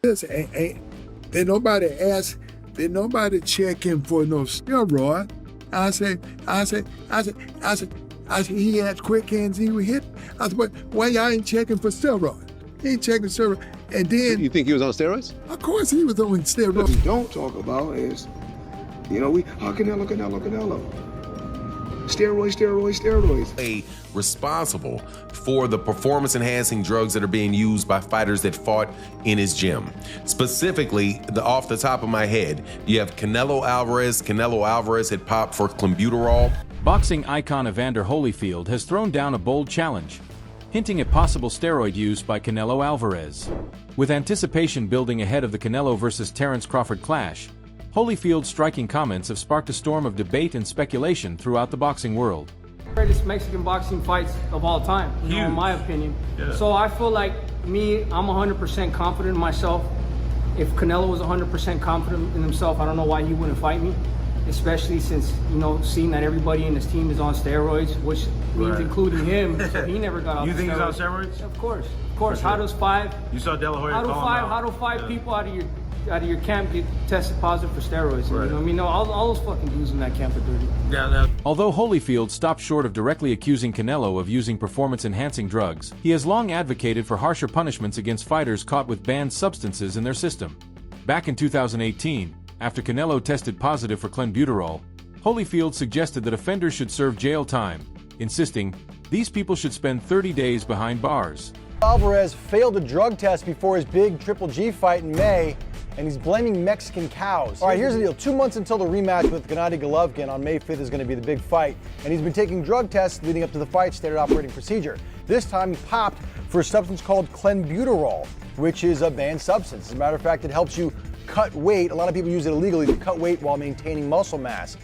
This did nobody ask, did nobody check him for no steroid? I said, he had quick hands, he would hit. I said, why y'all ain't checking for steroid? He ain't checking steroid. And then... You think he was on steroids? Of course he was on steroids. What we don't talk about is, Canelo. Steroids. Responsible for the performance-enhancing drugs that are being used by fighters that fought in his gym. Specifically, off the top of my head, you have Canelo Alvarez. Canelo Alvarez had popped for clenbuterol. Boxing icon Evander Holyfield has thrown down a bold challenge, hinting at possible steroid use by Canelo Alvarez. With anticipation building ahead of the Canelo versus Terence Crawford clash, Holyfield's striking comments have sparked a storm of debate and speculation throughout the boxing world. Greatest Mexican boxing fights of all time, in my opinion. Yeah. So I feel like I'm 100% confident in myself. If Canelo was 100% confident in himself, I don't know why he wouldn't fight me. Especially since, seeing that everybody in his team is on steroids, which means including him, so he never got off You the think steroids. he's on steroids? Of course. How does five? You saw De La Hoya How do five people out of your camp get tested positive for steroids? Right. You know what I mean? All those fucking dudes in that camp are dirty. Yeah. Although Holyfield stopped short of directly accusing Canelo of using performance-enhancing drugs, he has long advocated for harsher punishments against fighters caught with banned substances in their system. Back in 2018, after Canelo tested positive for clenbuterol, Holyfield suggested that offenders should serve jail time, insisting these people should spend 30 days behind bars. Alvarez failed a drug test before his big Triple G fight in May, and he's blaming Mexican cows. All right, here's the deal. 2 months until the rematch with Gennady Golovkin on May 5th is going to be the big fight, and he's been taking drug tests leading up to the fight, standard operating procedure. This time he popped for a substance called clenbuterol, which is a banned substance. As a matter of fact, it helps you cut weight. A lot of people use it illegally to cut weight while maintaining muscle mass.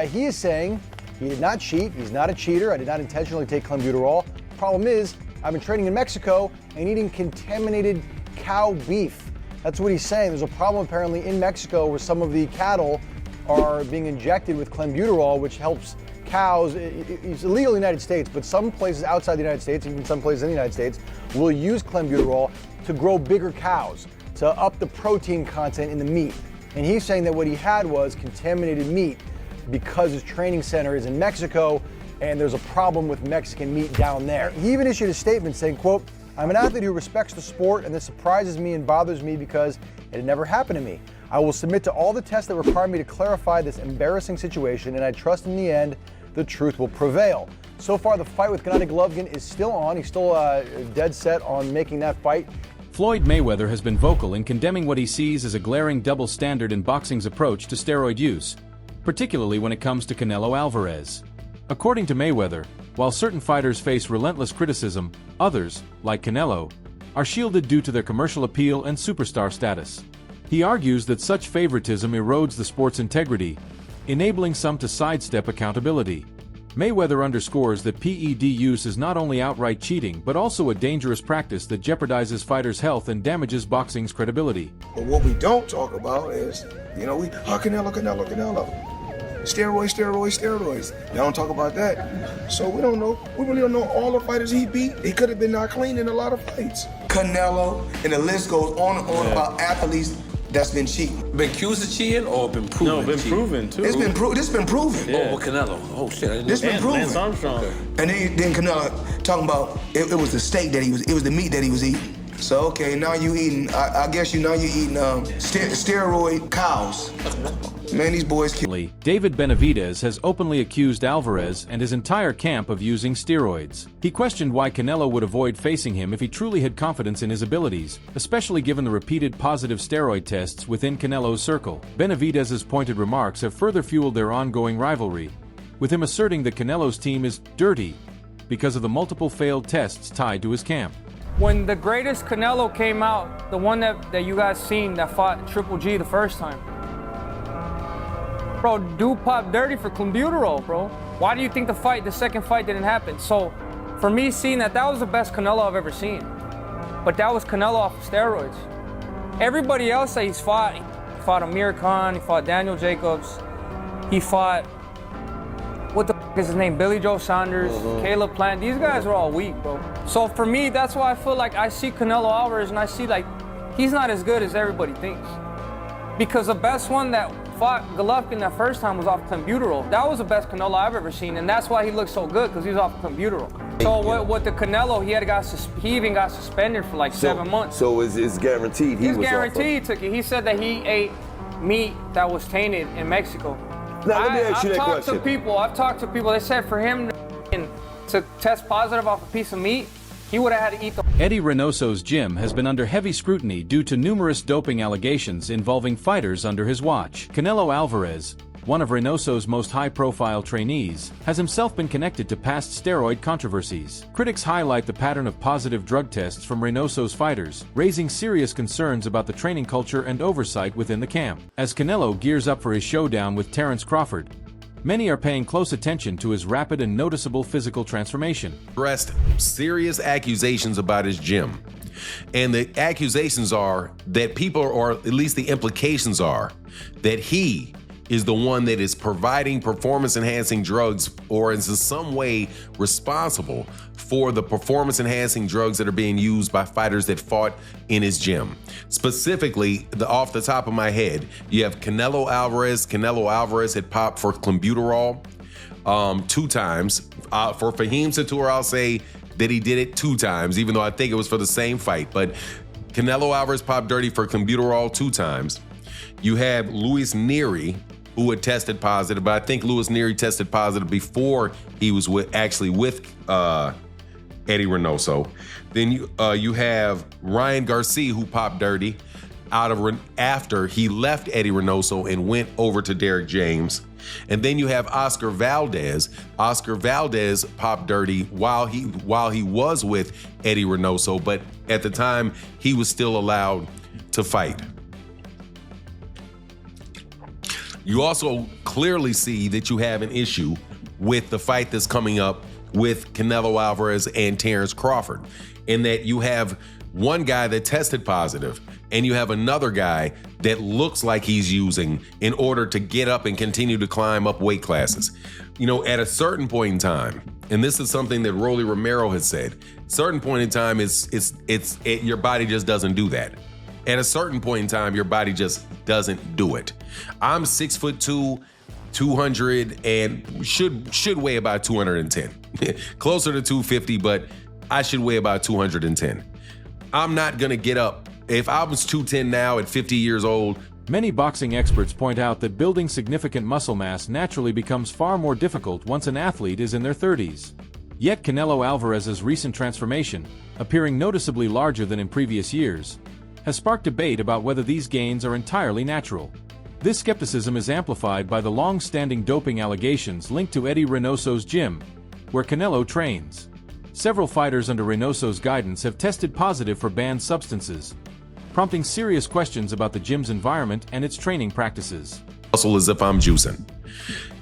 He is saying he did not cheat. He's not a cheater. I did not intentionally take clenbuterol. Problem is, I've been training in Mexico and eating contaminated cow beef. That's what he's saying. There's a problem apparently in Mexico where some of the cattle are being injected with clenbuterol, which helps cows. It's illegal in the United States, but some places outside the United States, even some places in the United States, will use clenbuterol to grow bigger cows, to up the protein content in the meat. And he's saying that what he had was contaminated meat because his training center is in Mexico and there's a problem with Mexican meat down there. He even issued a statement saying, quote, "I'm an athlete who respects the sport, and this surprises me and bothers me because it had never happened to me. I will submit to all the tests that require me to clarify this embarrassing situation, and I trust in the end the truth will prevail." So far, the fight with Gennady Golovkin is still on. He's still dead set on making that fight. Floyd Mayweather has been vocal in condemning what he sees as a glaring double standard in boxing's approach to steroid use, particularly when it comes to Canelo Alvarez. According to Mayweather, while certain fighters face relentless criticism, others, like Canelo, are shielded due to their commercial appeal and superstar status. He argues that such favoritism erodes the sport's integrity, enabling some to sidestep accountability. Mayweather underscores that PED use is not only outright cheating but also a dangerous practice that jeopardizes fighters' health and damages boxing's credibility. But what we don't talk about is, Canelo. Steroids. They don't talk about that. So we don't know. We really don't know all the fighters he beat. He could have been not clean in a lot of fights. Canelo, and the list goes on and on about athletes that's been cheating. Been accused of cheating or been proven? No, been proven too. This been proven. Yeah. Oh, with Canelo. Oh shit. This been proven. Lance Armstrong. Okay. And then Canelo talking about it was the steak that it was the meat that he was eating. So okay, now you eating. I guess you eating steroid cows. Man, these boys kill. David Benavidez has openly accused Alvarez and his entire camp of using steroids. He questioned why Canelo would avoid facing him if he truly had confidence in his abilities, especially given the repeated positive steroid tests within Canelo's circle. Benavidez's pointed remarks have further fueled their ongoing rivalry, with him asserting that Canelo's team is dirty because of the multiple failed tests tied to his camp. When the greatest Canelo came out, the one that you guys seen that fought Triple G the first time, bro, dude popped dirty for clenbuterol, bro. Why do you think the second fight didn't happen? So, for me, seeing that was the best Canelo I've ever seen. But that was Canelo off of steroids. Everybody else that he fought Amir Khan, he fought Daniel Jacobs, he fought, what the f is his name, Billy Joe Saunders, Caleb Plant. These guys are all weak, bro. So for me, that's why I feel like I see Canelo Alvarez and I see like, he's not as good as everybody thinks. Because the best one that fought Golovkin that first time was off clenbuterol. That was the best Canelo I've ever seen, and that's why he looked so good, because he was off clenbuterol. So with the Canelo, he even got suspended for like 7 months. So it's guaranteed he was guaranteed off he took it. He said that he ate meat that was tainted in Mexico. Now let me ask you that question. I've talked to people, they said for him to test positive off a piece of meat, he would have had to eat the... Eddie Reynoso's gym has been under heavy scrutiny due to numerous doping allegations involving fighters under his watch. Canelo Alvarez, one of Reynoso's most high-profile trainees, has himself been connected to past steroid controversies. Critics highlight the pattern of positive drug tests from Reynoso's fighters, raising serious concerns about the training culture and oversight within the camp. As Canelo gears up for his showdown with Terence Crawford, many are paying close attention to his rapid and noticeable physical transformation. Addressed serious accusations about his gym. And the accusations are that people, or at least the implications are, that he is the one that is providing performance-enhancing drugs or is in some way responsible for the performance-enhancing drugs that are being used by fighters that fought in his gym. Specifically, off the top of my head, you have Canelo Alvarez. Canelo Alvarez had popped for clenbuterol 2 times. For Fahim Satur, I'll say that he did it 2 times, even though I think it was for the same fight. But Canelo Alvarez popped dirty for clenbuterol 2 times. You have Luis Nery, who had tested positive, but I think Luis Nery tested positive before he was actually with Eddie Reynoso. Then you have Ryan Garcia, who popped dirty after he left Eddie Reynoso and went over to Derek James. And then you have Oscar Valdez. Oscar Valdez popped dirty while he was with Eddie Reynoso, but at the time he was still allowed to fight. You also clearly see that you have an issue with the fight that's coming up with Canelo Alvarez and Terence Crawford, in that you have one guy that tested positive and you have another guy that looks like he's using in order to get up and continue to climb up weight classes. You know, at a certain point in time, and this is something that Rolly Romero has said, certain point in time your body just doesn't do that. At a certain point in time, your body just doesn't do it. I'm 6'2", 200, and should weigh about 210. Closer to 250, but I should weigh about 210. I'm not gonna get up. If I was 210 now at 50 years old. Many boxing experts point out that building significant muscle mass naturally becomes far more difficult once an athlete is in their 30s. Yet Canelo Alvarez's recent transformation, appearing noticeably larger than in previous years, has sparked debate about whether these gains are entirely natural. This skepticism is amplified by the long-standing doping allegations linked to Eddie Reynoso's gym, where Canelo trains. Several fighters under Reynoso's guidance have tested positive for banned substances, prompting serious questions about the gym's environment and its training practices. Muscle as if I'm juicing.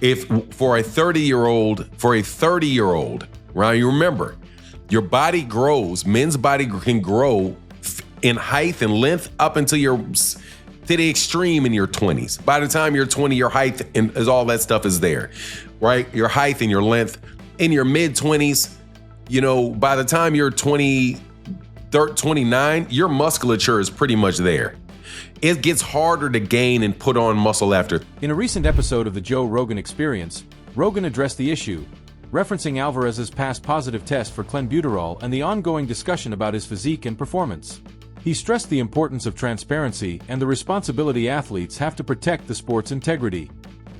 If for a 30-year-old, right? You remember, your body grows. Men's body can grow in height and length up until to the extreme in your 20s. By the time you're 20, your height and all that stuff is there, right? Your height and your length. In your mid-20s, you know, by the time you're 29, your musculature is pretty much there. It gets harder to gain and put on muscle after. In a recent episode of the Joe Rogan Experience, Rogan addressed the issue, referencing Alvarez's past positive test for clenbuterol and the ongoing discussion about his physique and performance. He stressed the importance of transparency and the responsibility athletes have to protect the sport's integrity.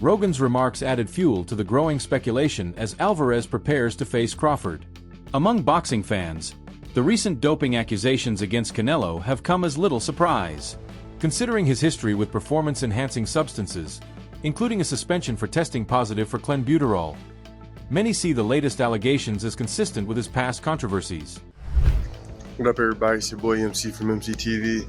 Rogan's remarks added fuel to the growing speculation as Alvarez prepares to face Crawford. Among boxing fans, the recent doping accusations against Canelo have come as little surprise, considering his history with performance-enhancing substances, including a suspension for testing positive for clenbuterol. Many see the latest allegations as consistent with his past controversies. What up, everybody? It's your boy MC from MCTV.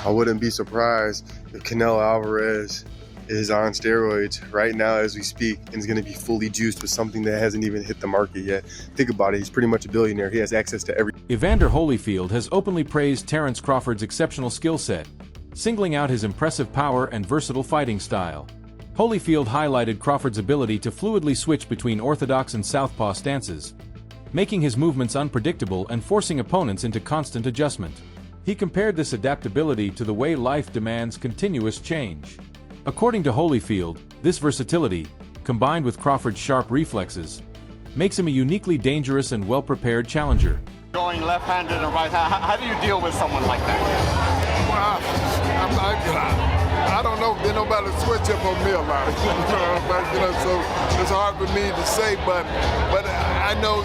I wouldn't be surprised if Canelo Alvarez is on steroids right now as we speak and is going to be fully juiced with something that hasn't even hit the market yet. Think about it. He's pretty much a billionaire. He has access to every... Evander Holyfield has openly praised Terence Crawford's exceptional skill set, singling out his impressive power and versatile fighting style. Holyfield highlighted Crawford's ability to fluidly switch between orthodox and southpaw stances, making his movements unpredictable and forcing opponents into constant adjustment. He compared this adaptability to the way life demands continuous change. According to Holyfield, this versatility, combined with Crawford's sharp reflexes, makes him a uniquely dangerous and well-prepared challenger. Going left-handed and right, how do you deal with someone like that? Well, I don't know. There's nobody to switch up on me a lot. So it's hard for me to say, but I know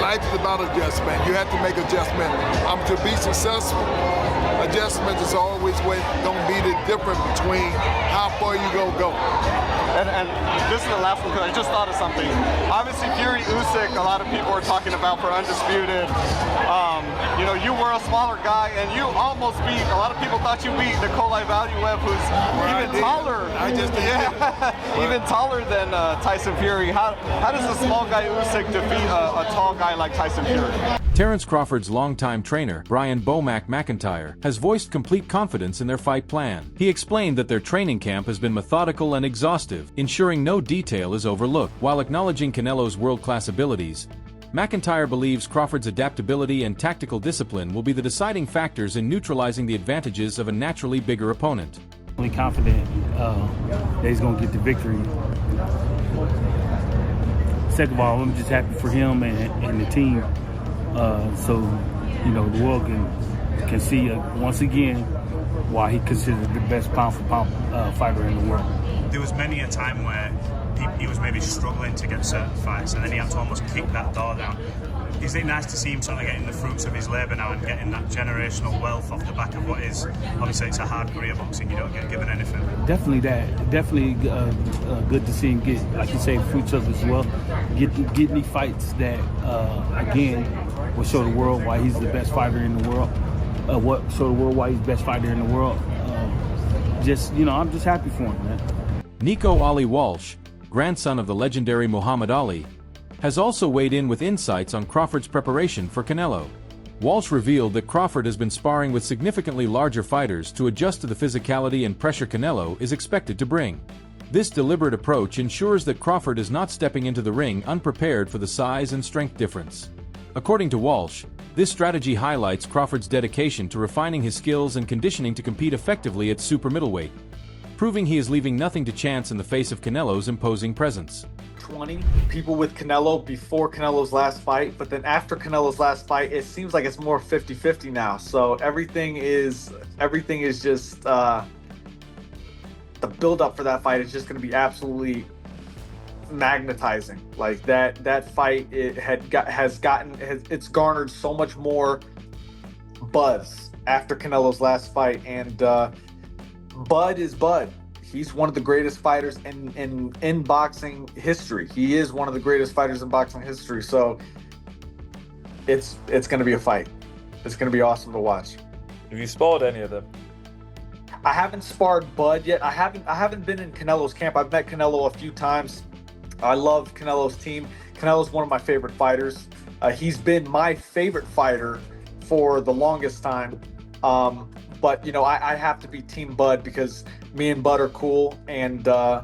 life is about adjustment. You have to make adjustment. To be successful, adjustment is always going to be the difference between how far you going to go. And this is the last one because I just thought of something. Obviously, Fury Usyk, a lot of people are talking about for undisputed. You know, you were a smaller guy, and you almost beat. A lot of people thought you beat Nikolai Valuev, who's even taller. I just did. Even taller than Tyson Fury. How does a small guy Usyk defeat a tall guy like Tyson Fury? Terence Crawford's longtime trainer, Brian "Bomac" McIntyre, has voiced complete confidence in their fight plan. He explained that their training camp has been methodical and exhaustive, ensuring no detail is overlooked. While acknowledging Canelo's world-class abilities, McIntyre believes Crawford's adaptability and tactical discipline will be the deciding factors in neutralizing the advantages of a naturally bigger opponent. I'm confident that he's going to get the victory. Second of all, I'm just happy for him and the team. So, you know, the world can see once again why he considered the best pound-for-pound fighter in the world. There was many a time where he was maybe struggling to get certain fights, and then he had to almost kick that door down. Is it nice to see him sort of getting the fruits of his labour now and getting that generational wealth off the back of what is, obviously it's a hard career boxing, you don't get given anything. Definitely that. Definitely good to see him get, like you say, fruits of his wealth. Get me fights that, again, will show the world why he's the best fighter in the world. Show the world why he's the best fighter in the world. I'm just happy for him, man. Nico Ali Walsh, grandson of the legendary Muhammad Ali, has also weighed in with insights on Crawford's preparation for Canelo. Walsh revealed that Crawford has been sparring with significantly larger fighters to adjust to the physicality and pressure Canelo is expected to bring. This deliberate approach ensures that Crawford is not stepping into the ring unprepared for the size and strength difference. According to Walsh, this strategy highlights Crawford's dedication to refining his skills and conditioning to compete effectively at super middleweight, proving he is leaving nothing to chance in the face of Canelo's imposing presence. 20 people with Canelo before Canelo's last fight, but then after Canelo's last fight, it seems like it's more 50-50 now. So everything is just the build-up for that fight is just going to be absolutely magnetizing. Like that fight, it's garnered so much more buzz after Canelo's last fight, and Bud is Bud. He's one of the greatest fighters in boxing history. He is one of the greatest fighters in boxing history. So it's going to be a fight. It's going to be awesome to watch. Have you sparred any of them? I haven't sparred Bud yet. I haven't been in Canelo's camp. I've met Canelo a few times. I love Canelo's team. Canelo's one of my favorite fighters. He's been my favorite fighter for the longest time. But, you know, I have to be Team Bud because me and Bud are cool, and I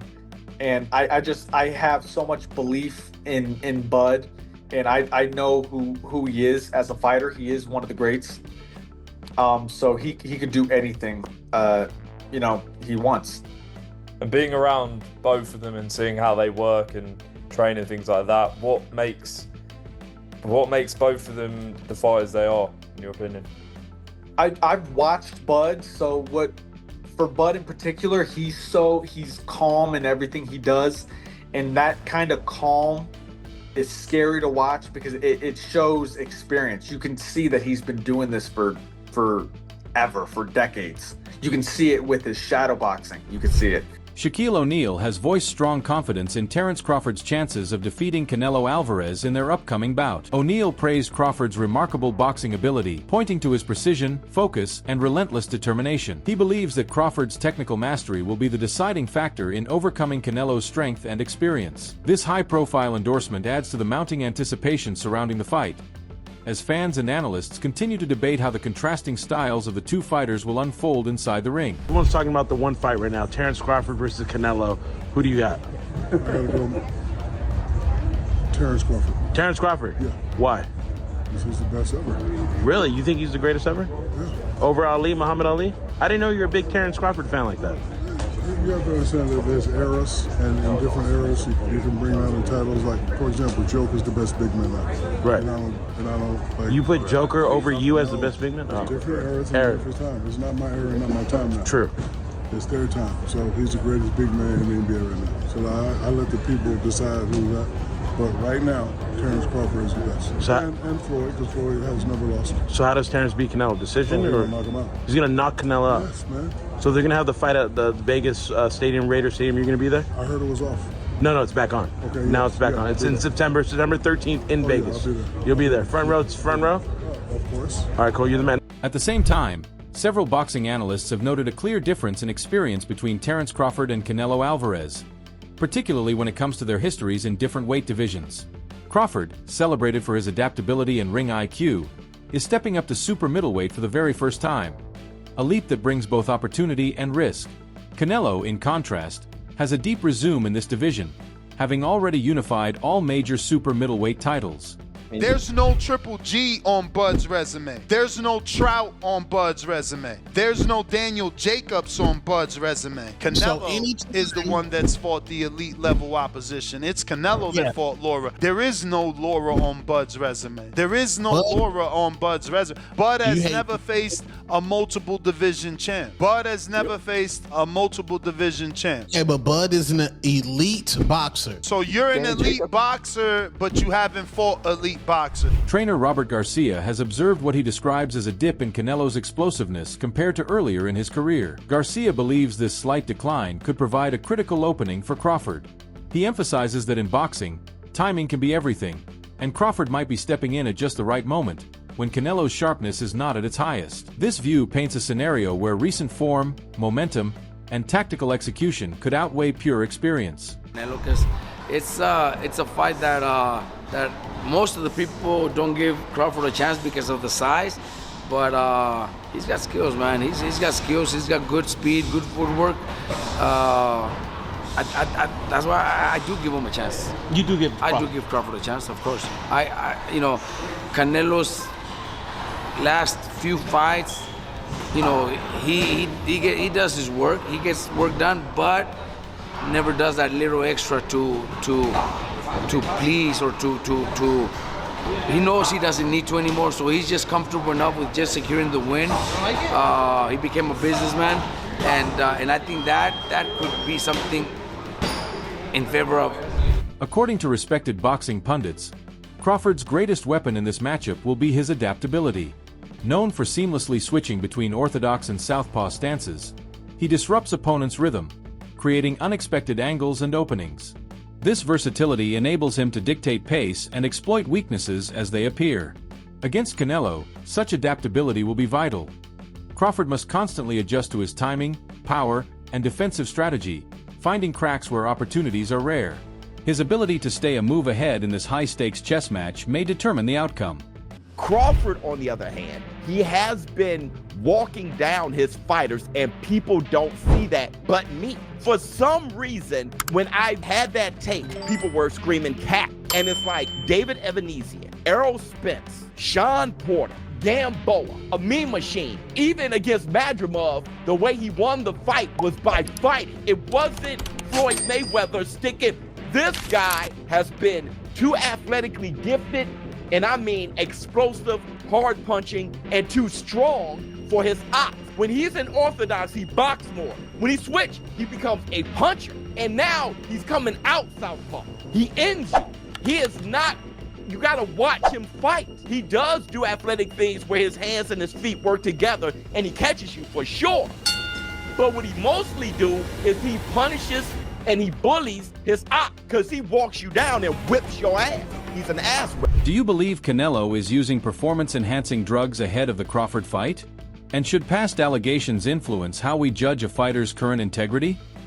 have so much belief in Bud, and I know who he is as a fighter. He is one of the greats. So he could do anything, he wants. And being around both of them and seeing how they work and train and things like that, what makes both of them the fighters they are, in your opinion? I've watched Bud, so for Bud in particular, he's calm in everything he does, and that kind of calm is scary to watch because it shows experience. You can see that he's been doing this for decades. You can see it with his shadow boxing. You can see it. Shaquille O'Neal has voiced strong confidence in Terence Crawford's chances of defeating Canelo Alvarez in their upcoming bout. O'Neal praised Crawford's remarkable boxing ability, pointing to his precision, focus, and relentless determination. He believes that Crawford's technical mastery will be the deciding factor in overcoming Canelo's strength and experience. This high-profile endorsement adds to the mounting anticipation surrounding the fight, as fans and analysts continue to debate how the contrasting styles of the two fighters will unfold inside the ring. Everyone's talking about the one fight right now, Terence Crawford versus Canelo. Who do you got? Terence Crawford. Terence Crawford? Yeah. Why? This is the best ever. Really? You think he's the greatest ever? Yeah. Over Ali, Muhammad Ali? I didn't know you were a big Terence Crawford fan like that. You have to understand that there's eras, and in different eras, you can bring out the titles. Like, for example, Joker's the best big man now. Right. And I don't like. You put Joker over you as the best big man? Oh. Different eras and different time. It's not my era, not my time now. True. It's their time. So he's the greatest big man in the NBA right now. So I let the people decide who's that. But right now, Terence Crawford is the best. So and Floyd, because Floyd has never lost. So how does Terence beat Canelo? Decision? He's or gonna knock him out. He's going to knock Canelo out? Yes, man. So they're going to have the fight at the Vegas Stadium, Raider Stadium. You're going to be there? I heard it was off. No, it's back on. Okay. Now yes, it's back on. It's in September 13th in Vegas. Yeah, I'll be there. You'll be there. Front row? Of course. All right, cool. You're the man. At the same time, several boxing analysts have noted a clear difference in experience between Terence Crawford and Canelo Alvarez, particularly when it comes to their histories in different weight divisions. Crawford, celebrated for his adaptability and ring IQ, is stepping up to super middleweight for the very first time, a leap that brings both opportunity and risk. Canelo, in contrast, has a deep resume in this division, having already unified all major super middleweight titles. There's no Triple G on Bud's resume. There's no Trout on Bud's resume. There's no Daniel Jacobs on Bud's resume. Canelo is the one that's fought the elite level opposition. It's Canelo that fought Laura. There is no Laura on Bud's resume. There is no Laura on Bud's resume. Bud has never faced a multiple division champ. Bud has never faced a multiple division champ. Yeah, but Bud is an elite boxer. So you're an elite boxer, but you haven't fought elite boxer. Trainer Robert Garcia has observed what he describes as a dip in Canelo's explosiveness compared to earlier in his career. Garcia believes this slight decline could provide a critical opening for Crawford. He emphasizes that in boxing, timing can be everything, and Crawford might be stepping in at just the right moment, when Canelo's sharpness is not at its highest. This view paints a scenario where recent form, momentum, and tactical execution could outweigh pure experience. Because it's a fight that most of the people don't give Crawford a chance because of the size, but he's got skills, man. He's got skills. He's got good speed, good footwork. That's why I do give him a chance. You do give? I do give Crawford a chance, of course. Canelo's last few fights, he does his work. He gets work done, but never does that little extra to please or to he knows he doesn't need to anymore, so he's just comfortable enough with just securing the win. He became a businessman, and I think that could be something in favor of. According to respected boxing pundits, Crawford's greatest weapon in this matchup will be his adaptability. Known for seamlessly switching between orthodox and southpaw stances, he disrupts opponents' rhythm, creating unexpected angles and openings. This versatility enables him to dictate pace and exploit weaknesses as they appear. Against Canelo, such adaptability will be vital. Crawford must constantly adjust to his timing, power, and defensive strategy, finding cracks where opportunities are rare. His ability to stay a move ahead in this high-stakes chess match may determine the outcome. Crawford, on the other hand, he has been walking down his fighters, and people don't see that but me. For some reason, when I had that tape, people were screaming cap. And it's like David Evanesian, Errol Spence, Sean Porter, Gamboa, a meme machine. Even against Madrimov, the way he won the fight was by fighting. It wasn't Floyd Mayweather sticking. This guy has been too athletically gifted, and I mean explosive, hard punching, and too strong for his ops. When he's in orthodox, he boxes more. When he switches, he becomes a puncher. And now he's coming out southpaw. He ends you. He is not, you gotta watch him fight. He does do athletic things where his hands and his feet work together and he catches you for sure. But what he mostly do is he punishes and he bullies his op because he walks you down and whips your ass. He's an ass whip. Do you believe Canelo is using performance-enhancing drugs ahead of the Crawford fight? And should past allegations influence how we judge a fighter's current integrity?